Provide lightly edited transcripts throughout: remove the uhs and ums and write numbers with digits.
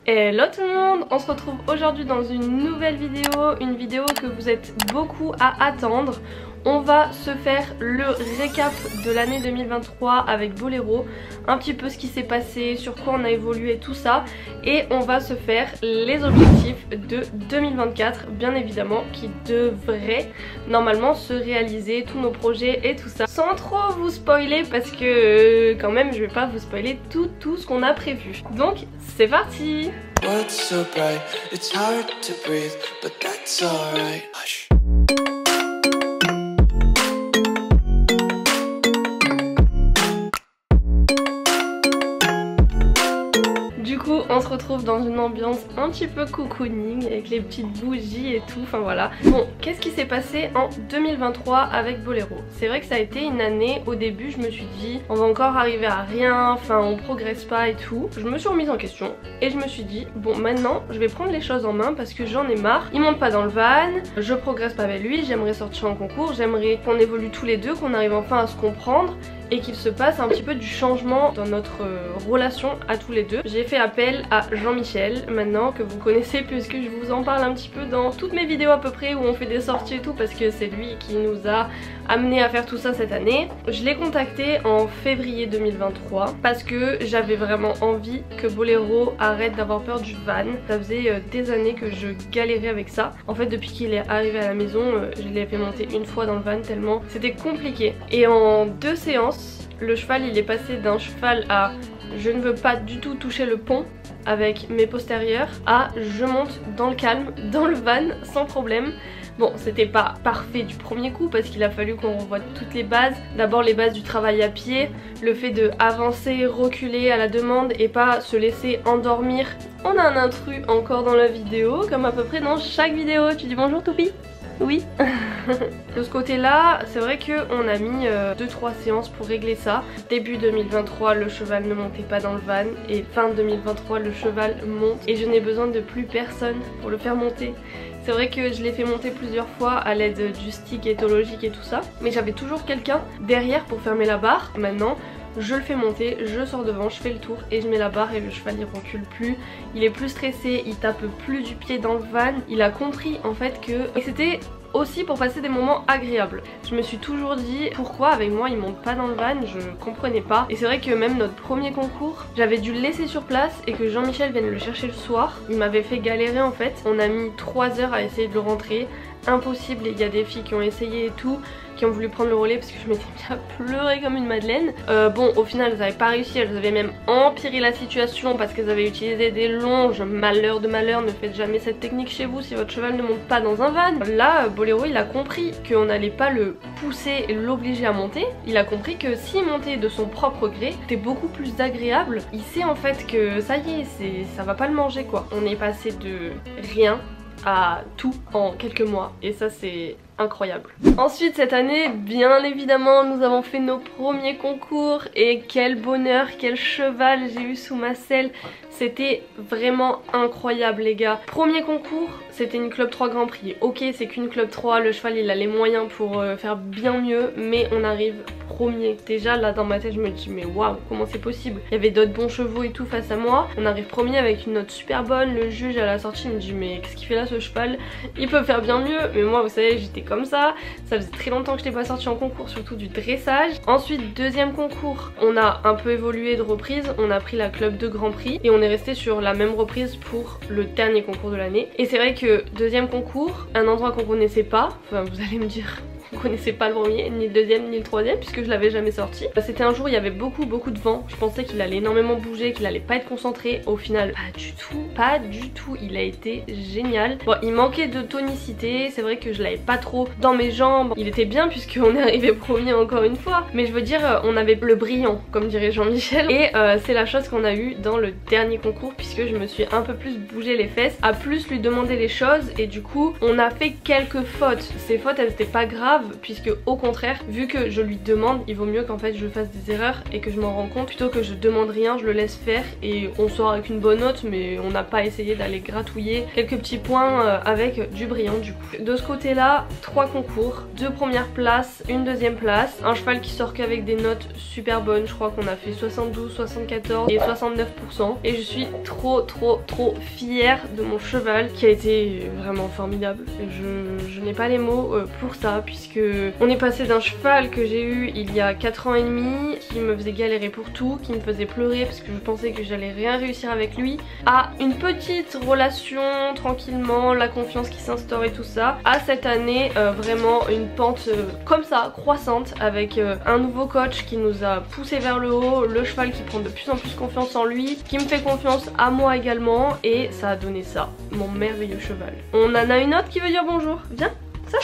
Hello tout le monde, on se retrouve aujourd'hui dans une nouvelle vidéo, une vidéo que vous êtes beaucoup à attendre. On va se faire le récap de l'année 2023 avec Bolero, un petit peu ce qui s'est passé, sur quoi on a évolué, tout ça. Et on va se faire les objectifs de 2024, bien évidemment, qui devraient normalement se réaliser, tous nos projets et tout ça. Sans trop vous spoiler parce que quand même je vais pas vous spoiler tout ce qu'on a prévu. Donc c'est parti! What's so bright? It's hard to breathe, but that's alright. Hush. Du coup on se retrouve dans une ambiance un petit peu cocooning avec les petites bougies et tout, enfin voilà. Bon, qu'est-ce qui s'est passé en 2023 avec Bolero? C'est vrai que ça a été une année, au début je me suis dit on va encore arriver à rien, enfin on progresse pas et tout. Je me suis remise en question et je me suis dit bon maintenant je vais prendre les choses en main parce que j'en ai marre. Il monte pas dans le van, je progresse pas avec lui, j'aimerais sortir en concours, j'aimerais qu'on évolue tous les deux, qu'on arrive enfin à se comprendre et qu'il se passe un petit peu du changement dans notre relation à tous les deux. J'ai fait appel à Jean-Michel maintenant, que vous connaissez puisque je vous en parle un petit peu dans toutes mes vidéos à peu près où on fait des sorties et tout, parce que c'est lui qui nous a amené à faire tout ça cette année. Je l'ai contacté en février 2023 parce que j'avais vraiment envie que Bolero arrête d'avoir peur du van. Ça faisait des années que je galérais avec ça. En fait depuis qu'il est arrivé à la maison, je l'ai fait monter une fois dans le van tellement c'était compliqué. Et en 2 séances, le cheval il est passé d'un cheval à je ne veux pas du tout toucher le pont avec mes postérieurs à je monte dans le calme, dans le van sans problème. Bon, c'était pas parfait du premier coup parce qu'il a fallu qu'on revoie toutes les bases. D'abord les bases du travail à pied, le fait de avancer, reculer à la demande et pas se laisser endormir. On a un intrus encore dans la vidéo, comme à peu près dans chaque vidéo. Tu dis bonjour Toupi? Oui. De ce côté là c'est vrai qu'on a mis 2-3 séances pour régler ça. Début 2023 le cheval ne montait pas dans le van et fin 2023 le cheval monte et je n'ai besoin de plus personne pour le faire monter. C'est vrai que je l'ai fait monter plusieurs fois à l'aide du stick éthologique et tout ça, mais j'avais toujours quelqu'un derrière pour fermer la barre. Maintenant je le fais monter, je sors devant, je fais le tour et je mets la barre et le cheval il recule plus, il est plus stressé, il tape plus du pied dans le van. Il a compris en fait que... Et c'était aussi pour passer des moments agréables. Je me suis toujours dit pourquoi avec moi il monte pas dans le van, je comprenais pas. Et c'est vrai que même notre premier concours, j'avais dû le laisser sur place et que Jean-Michel vienne le chercher le soir. Il m'avait fait galérer en fait. On a mis 3 heures à essayer de le rentrer. Impossible, il y a des filles qui ont essayé et tout, qui ont voulu prendre le relais parce que je m'étais mis à pleurer comme une madeleine. Bon au final elles n'avaient pas réussi, elles avaient même empiré la situation parce qu'elles avaient utilisé des longes. Malheur de malheur, ne faites jamais cette technique chez vous si votre cheval ne monte pas dans un van. Là Bolero il a compris qu'on n'allait pas le pousser et l'obliger à monter. Il a compris que s'il montait de son propre gré c'était beaucoup plus agréable. Il sait en fait que ça y est, ça va pas le manger quoi. On est passé de rien à tout en quelques mois et ça c'est incroyable. Ensuite cette année bien évidemment nous avons fait nos premiers concours et quel bonheur, quel cheval j'ai eu sous ma selle. C'était vraiment incroyable les gars. Premier concours c'était une Club 3 Grand Prix. Ok c'est qu'une Club 3, le cheval il a les moyens pour faire bien mieux, mais on arrive premier. Déjà là dans ma tête je me dis mais waouh comment c'est possible. Il y avait d'autres bons chevaux et tout face à moi. On arrive premier avec une note super bonne. Le juge à la sortie me dit mais qu'est-ce qu'il fait là ce cheval? Il peut faire bien mieux. Mais moi vous savez j'étais comme ça faisait très longtemps que je n'étais pas sortie en concours, surtout du dressage. Ensuite deuxième concours, on a un peu évolué de reprise, on a pris la Club 2 Grand Prix et on est resté sur la même reprise pour le dernier concours de l'année. Et c'est vrai que deuxième concours, un endroit qu'on connaissait pas, enfin vous allez me dire on connaissait pas le premier, ni le deuxième, ni le troisième puisque je l'avais jamais sorti. C'était un jour où il y avait beaucoup de vent, je pensais qu'il allait énormément bouger, qu'il allait pas être concentré. Au final pas du tout, il a été génial. Bon il manquait de tonicité, c'est vrai que je l'avais pas trop dans mes jambes. Il était bien puisqu'on est arrivé premier encore une fois, mais je veux dire on avait le brillant comme dirait Jean-Michel. Et c'est la chose qu'on a eu dans le dernier concours puisque je me suis un peu plus bougé les fesses, à plus lui demander les choses et du coup on a fait quelques fautes. Ces fautes elles étaient pas graves grave, puisque au contraire, vu que je lui demande, il vaut mieux qu'en fait je fasse des erreurs et que je m'en rende compte, plutôt que je demande rien, je le laisse faire et on sort avec une bonne note, mais on n'a pas essayé d'aller gratouiller quelques petits points avec du brillant du coup. De ce côté là, 3 concours, 2 premières places, une deuxième place, un cheval qui sort qu'avec des notes super bonnes, je crois qu'on a fait 72, 74 et 69%, et je suis trop fière de mon cheval qui a été vraiment formidable. Je n'ai pas les mots pour ça, puisque on est passé d'un cheval que j'ai eu il y a 4 ans et demi, qui me faisait galérer pour tout, qui me faisait pleurer parce que je pensais que j'allais rien réussir avec lui, à une petite relation tranquillement, la confiance qui s'instaure et tout ça, à cette année vraiment une pente comme ça, croissante, avec un nouveau coach qui nous a poussé vers le haut, le cheval qui prend de plus en plus confiance en lui, qui me fait confiance à moi également, et ça a donné ça, mon merveilleux cheval. On en a une autre qui veut dire bonjour, viens, ça.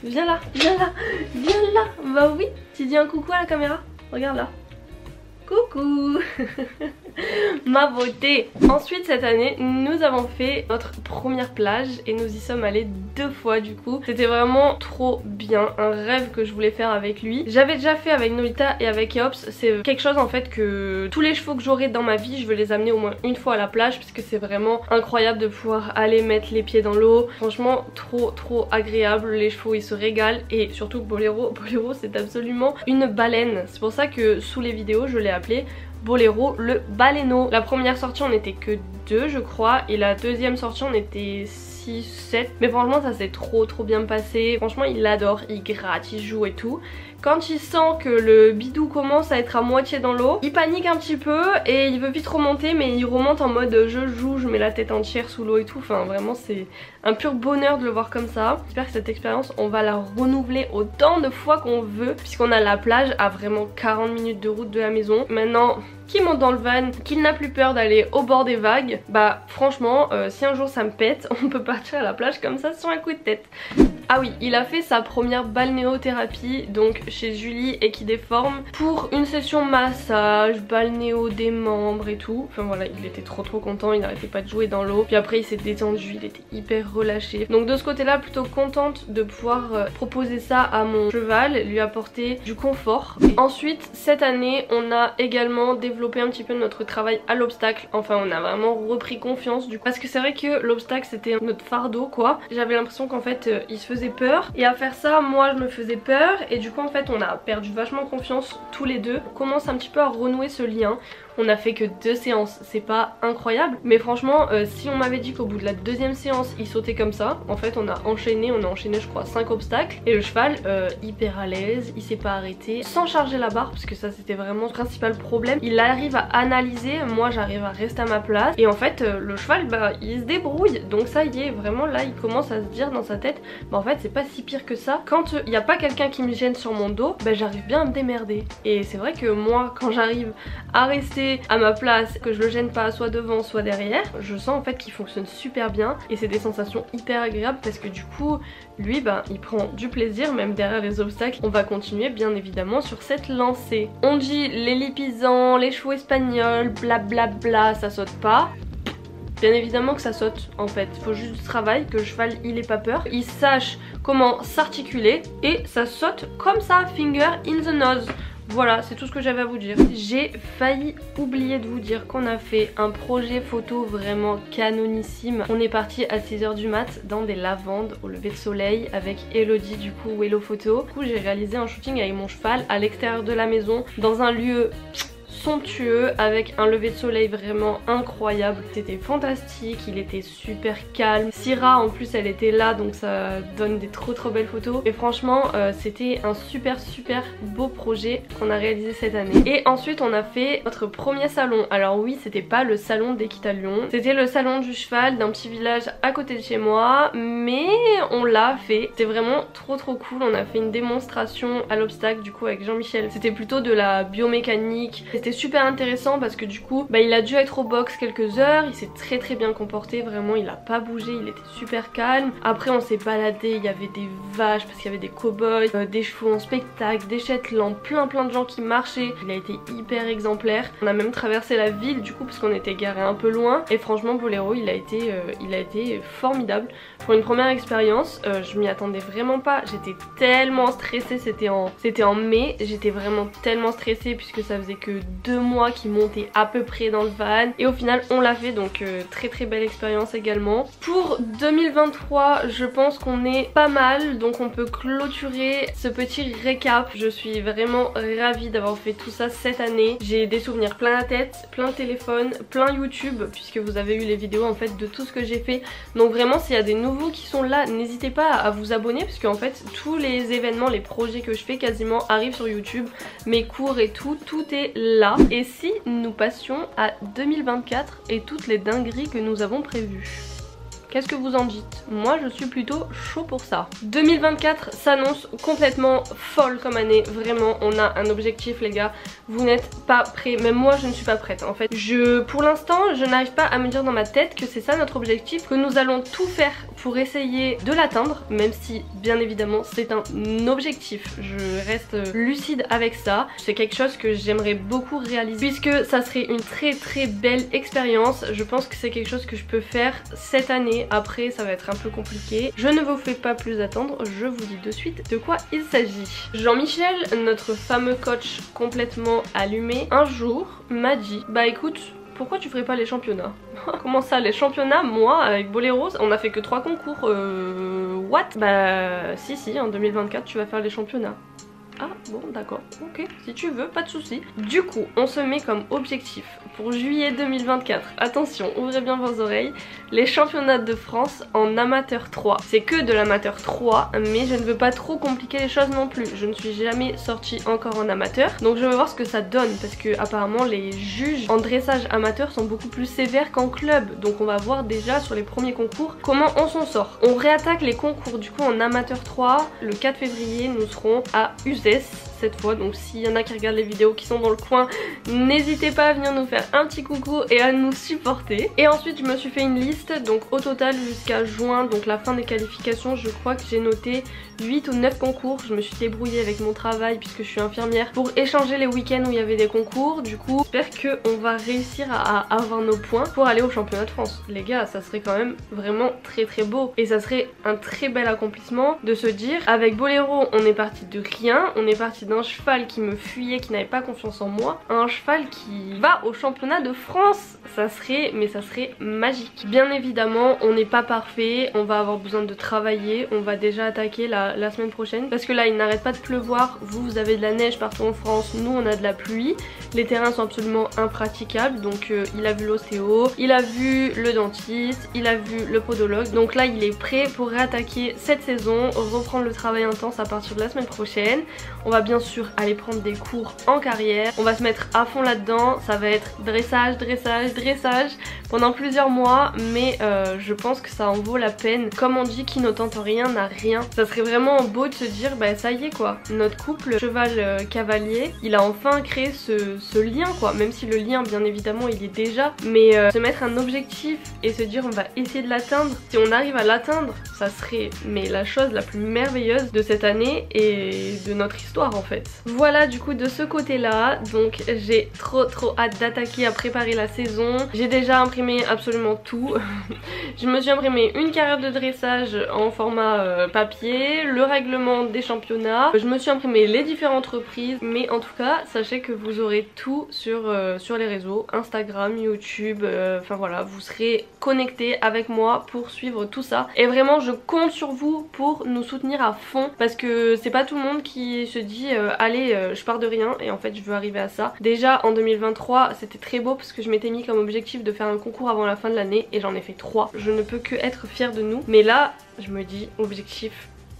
Viens là, viens là, viens là. Bah oui, tu dis un coucou à la caméra. Regarde là. Coucou. Ma beauté. Ensuite cette année nous avons fait notre première plage et nous y sommes allés 2 fois du coup. C'était vraiment trop bien, un rêve que je voulais faire avec lui. J'avais déjà fait avec Nolita et avec Eops. C'est quelque chose en fait que tous les chevaux que j'aurai dans ma vie, je veux les amener au moins une fois à la plage, parce que c'est vraiment incroyable de pouvoir aller mettre les pieds dans l'eau. Franchement trop agréable, les chevaux ils se régalent, et surtout Boléro c'est absolument une baleine. C'est pour ça que sous les vidéos je l'ai appelé Boléro le baleineau. La première sortie on était que 2 je crois, et la deuxième sortie on était 6, 7, mais franchement ça s'est trop bien passé. Franchement il adore, il gratte, il joue et tout. Quand il sent que le bidou commence à être à moitié dans l'eau, il panique un petit peu et il veut vite remonter, mais il remonte en mode je joue, je mets la tête entière sous l'eau et tout. Enfin vraiment c'est un pur bonheur de le voir comme ça. J'espère que cette expérience on va la renouveler autant de fois qu'on veut, puisqu'on a la plage à vraiment 40 minutes de route de la maison. Maintenant qu'il monte dans le van, qu'il n'a plus peur d'aller au bord des vagues, bah franchement si un jour ça me pète, on peut partir à la plage comme ça sur un coup de tête. Ah oui, il a fait sa première balnéothérapie donc chez Julie Equidéforme pour une session massage, balnéo des membres et tout. Enfin voilà, il était trop content, il n'arrêtait pas de jouer dans l'eau. Puis après il s'est détendu, il était hyper relâché. Donc de ce côté là, plutôt contente de pouvoir proposer ça à mon cheval, lui apporter du confort. Et ensuite cette année on a également développé un petit peu notre travail à l'obstacle. Enfin on a vraiment repris confiance du coup, parce que c'est vrai que l'obstacle c'était notre fardeau quoi. J'avais l'impression qu'en fait il se faisait peur, et à faire ça moi je me faisais peur, et du coup en fait on a perdu vachement confiance tous les deux. On commence un petit peu à renouer ce lien. On a fait que 2 séances, c'est pas incroyable, mais franchement si on m'avait dit qu'au bout de la 2e séance il sautait comme ça, en fait on a enchaîné je crois 5 obstacles, et le cheval hyper à l'aise, il s'est pas arrêté sans charger la barre, parce que ça c'était vraiment le principal problème. Il arrive à analyser, moi j'arrive à rester à ma place, et en fait le cheval bah il se débrouille. Donc ça y est, vraiment là il commence à se dire dans sa tête bah en fait c'est pas si pire que ça. Quand il n'y a pas quelqu'un qui me gêne sur mon dos, bah j'arrive bien à me démerder. Et c'est vrai que moi quand j'arrive à rester à ma place, que je le gêne pas soit devant soit derrière, je sens en fait qu'il fonctionne super bien, et c'est des sensations hyper agréables, parce que du coup lui bah il prend du plaisir même derrière les obstacles. On va continuer bien évidemment sur cette lancée. On dit les lipisants, les chevaux espagnols, blablabla, ça saute pas. Bien évidemment que ça saute en fait, il faut juste du travail, que le cheval il ait pas peur, il sache comment s'articuler, et ça saute comme ça, finger in the nose. Voilà, c'est tout ce que j'avais à vous dire. J'ai failli oublier de vous dire qu'on a fait un projet photo vraiment canonissime. On est parti à 6 h du mat dans des lavandes au lever de soleil avec Elodie du coup, Hello Photo. Du coup j'ai réalisé un shooting avec mon cheval à l'extérieur de la maison dans un lieu somptueux avec un lever de soleil vraiment incroyable. C'était fantastique, il était super calme. Syrah en plus elle était là, donc ça donne des trop belles photos. Et franchement c'était un super beau projet qu'on a réalisé cette année. Et ensuite on a fait notre premier salon. Alors oui, c'était pas le salon d'Equitalion, c'était le salon du cheval d'un petit village à côté de chez moi, mais on l'a fait. C'était vraiment trop cool. On a fait une démonstration à l'obstacle du coup avec Jean-Michel. C'était plutôt de la biomécanique, c'était été super intéressant parce que du coup il a dû être au box quelques heures, il s'est très bien comporté, vraiment il a pas bougé, il était super calme. Après on s'est baladé, il y avait des vaches parce qu'il y avait des cow-boys, des chevaux en spectacle, des shetlands, plein de gens qui marchaient. Il a été hyper exemplaire. On a même traversé la ville du coup parce qu'on était garé un peu loin et franchement Bolero il a été formidable. Pour une première expérience, je m'y attendais vraiment pas, j'étais tellement stressée, c'était en mai, j'étais vraiment tellement stressée puisque ça faisait que 2 mois qu'il montait à peu près dans le van et au final on l'a fait, donc très belle expérience également. Pour 2023 je pense qu'on est pas mal, donc on peut clôturer ce petit récap. Je suis vraiment ravie d'avoir fait tout ça cette année, j'ai des souvenirs plein la tête, plein le téléphone, plein YouTube puisque vous avez eu les vidéos en fait de tout ce que j'ai fait, donc vraiment s'il y a des nouveaux qui sont là n'hésitez pas à vous abonner parce qu'en fait tous les événements, les projets que je fais quasiment arrivent sur YouTube, mes cours et tout est là. Et si nous passions à 2024 et toutes les dingueries que nous avons prévues? Qu'est-ce que vous en dites? Moi je suis plutôt chaud pour ça. 2024 s'annonce complètement folle comme année, vraiment on a un objectif les gars, vous n'êtes pas prêts, même moi je ne suis pas prête en fait. Pour l'instant je n'arrive pas à me dire dans ma tête que c'est ça notre objectif, que nous allons tout faire pour essayer de l'atteindre, même si bien évidemment c'est un objectif, je reste lucide avec ça. C'est quelque chose que j'aimerais beaucoup réaliser puisque ça serait une très belle expérience. Je pense que c'est quelque chose que je peux faire cette année. Après ça va être un peu compliqué, je ne vous fais pas plus attendre, je vous dis de suite de quoi il s'agit. Jean-Michel, notre fameux coach complètement allumé, un jour m'a dit bah écoute, pourquoi tu ferais pas les championnats? Comment ça les championnats? Moi avec Bolero on a fait que 3 concours, what? Bah si en 2024 tu vas faire les championnats. Ah bon d'accord, ok, si tu veux, pas de souci. Du coup on se met comme objectif pour juillet 2024, attention, ouvrez bien vos oreilles, les championnats de France en amateur 3. C'est que de l'amateur 3, mais je ne veux pas trop compliquer les choses non plus. Je ne suis jamais sortie encore en amateur, donc je veux voir ce que ça donne parce que apparemment les juges en dressage amateur sont beaucoup plus sévères qu'en club. Donc on va voir déjà sur les premiers concours comment on s'en sort. On réattaque les concours du coup en amateur 3 le 4 février, nous serons à Uzès cette fois, donc s'il y en a qui regardent les vidéos qui sont dans le coin, n'hésitez pas à venir nous faire un petit coucou et à nous supporter. Et ensuite je me suis fait une liste, donc au total jusqu'à juin, donc la fin des qualifications, je crois que j'ai noté 8 ou 9 concours. Je me suis débrouillée avec mon travail puisque je suis infirmière pour échanger les week-ends où il y avait des concours. Du coup j'espère qu'on va réussir à avoir nos points pour aller au championnat de France. Les gars, ça serait quand même vraiment très beau et ça serait un très bel accomplissement de se dire avec Bolero on est parti de rien, on est parti d'un cheval qui me fuyait, qui n'avait pas confiance en moi, à un cheval qui va au championnat de France. Ça serait magique. Bien évidemment on n'est pas parfait, on va avoir besoin de travailler, on va déjà attaquer la semaine prochaine parce que là il n'arrête pas de pleuvoir. Vous avez de la neige partout en France, nous on a de la pluie, les terrains sont absolument impraticables. Donc il a vu l'ostéo, il a vu le dentiste, il a vu le podologue, donc là il est prêt pour réattaquer cette saison, reprendre le travail intense à partir de la semaine prochaine. On va bien sûr aller prendre des cours en carrière, on va se mettre à fond là-dedans, ça va être dressage pendant plusieurs mois, mais je pense que ça en vaut la peine. Comme on dit, qui ne tente rien n'a rien. Ça serait vraiment beau de se dire bah ça y est quoi, notre couple cheval cavalier, il a enfin créé ce lien quoi, même si le lien bien évidemment il est déjà, mais se mettre un objectif et se dire on va essayer de l'atteindre, si on arrive à l'atteindre ça serait mais la chose la plus merveilleuse de cette année et de notre histoire en fait. Voilà du coup de ce côté là, donc j'ai trop hâte d'attaquer à préparer la saison. J'ai déjà imprimé absolument tout. Je me suis imprimé une carrière de dressage en format papier, le règlement des championnats, je me suis imprimé les différentes reprises, mais en tout cas sachez que vous aurez tout sur les réseaux, Instagram, YouTube, enfin voilà, vous serez connectés avec moi pour suivre tout ça et vraiment je compte sur vous pour nous soutenir à fond parce que c'est pas tout le monde qui se dit allez je pars de rien et en fait je veux arriver à ça. Déjà en 2023 c'était très beau parce que je m'étais mis comme objectif de faire un concours avant la fin de l'année et j'en ai fait 3. Je ne peux que être fière de nous, mais là je me dis objectif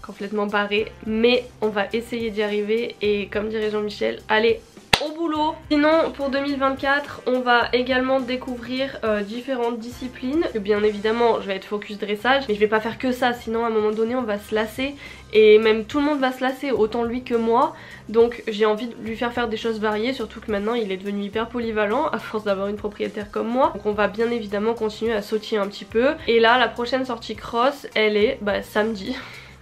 complètement barré, mais on va essayer d'y arriver et comme dirait Jean-Michel, allez au boulot. boulot. Sinon pour 2024 on va également découvrir différentes disciplines. Bien évidemment je vais être focus dressage, mais je vais pas faire que ça, sinon à un moment donné on va se lasser. Et même tout le monde va se lasser, autant lui que moi. Donc j'ai envie de lui faire des choses variées, surtout que maintenant il est devenu hyper polyvalent à force d'avoir une propriétaire comme moi. Donc on va bien évidemment continuer à sautiller un petit peu. Et là la prochaine sortie cross elle est samedi.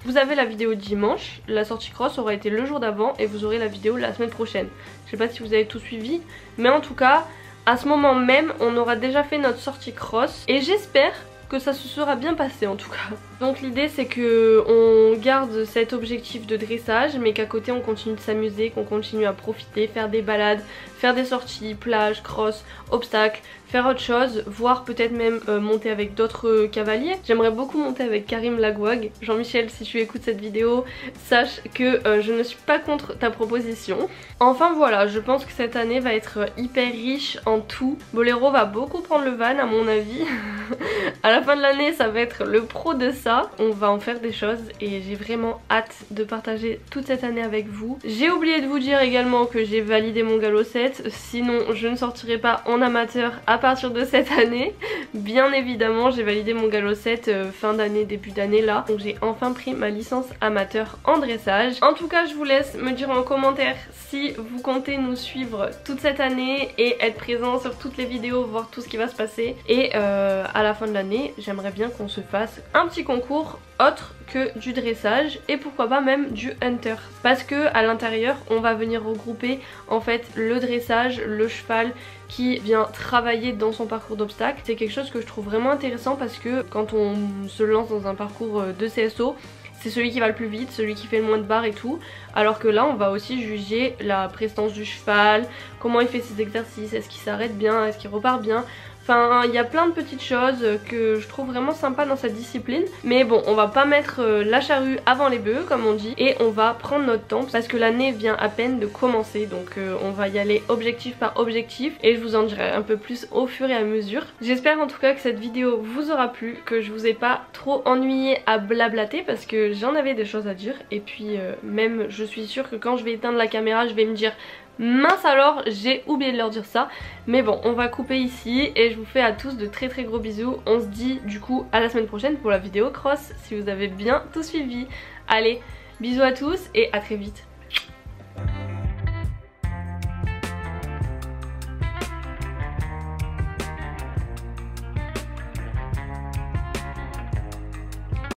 Vous avez la vidéo dimanche, la sortie cross aura été le jour d'avant et vous aurez la vidéo la semaine prochaine. Je sais pas si vous avez tout suivi, mais en tout cas à ce moment même on aura déjà fait notre sortie cross et j'espère que ça se sera bien passé en tout cas. Donc l'idée c'est que on garde cet objectif de dressage mais qu'à côté on continue de s'amuser, qu'on continue à profiter, faire des balades, faire des sorties, plage, cross, obstacles, faire autre chose, voire peut-être même monter avec d'autres cavaliers. J'aimerais beaucoup monter avec Karim Lagouag. Jean-Michel, si tu écoutes cette vidéo, sache que je ne suis pas contre ta proposition. Enfin voilà, je pense que cette année va être hyper riche en tout. Bolero va beaucoup prendre le van à mon avis. À la fin de l'année ça va être le pro de ça. On va en faire des choses et j'ai vraiment hâte de partager toute cette année avec vous. J'ai oublié de vous dire également que j'ai validé mon galop 7, sinon je ne sortirai pas en amateur à partir de cette année. Bien évidemment j'ai validé mon galop 7 fin d'année, début d'année là. Donc j'ai enfin pris ma licence amateur en dressage. En tout cas je vous laisse me dire en commentaire si vous comptez nous suivre toute cette année et être présent sur toutes les vidéos, voir tout ce qui va se passer. Et à la fin de l'année j'aimerais bien qu'on se fasse un petit concours autre que du dressage et pourquoi pas même du hunter, parce que à l'intérieur on va venir regrouper en fait le dressage, le cheval qui vient travailler dans son parcours d'obstacles. C'est quelque chose que je trouve vraiment intéressant parce que quand on se lance dans un parcours de CSO, c'est celui qui va le plus vite, celui qui fait le moins de barres et tout. Alors que là on va aussi juger la prestance du cheval, comment il fait ses exercices, est-ce qu'il s'arrête bien, est-ce qu'il repart bien. Enfin il y a plein de petites choses que je trouve vraiment sympa dans cette discipline. Mais bon, on va pas mettre la charrue avant les bœufs comme on dit. Et on va prendre notre temps parce que l'année vient à peine de commencer. Donc on va y aller objectif par objectif. Et je vous en dirai un peu plus au fur et à mesure. J'espère en tout cas que cette vidéo vous aura plu, que je vous ai pas trop ennuyé à blablater, parce que j'en avais des choses à dire. Et puis même je suis sûre que quand je vais éteindre la caméra je vais me dire mince alors j'ai oublié de leur dire ça. Mais bon, on va couper ici et je vous fais à tous de très très gros bisous. On se dit du coup à la semaine prochaine pour la vidéo cross si vous avez bien tout suivi. Allez, bisous à tous et à très vite.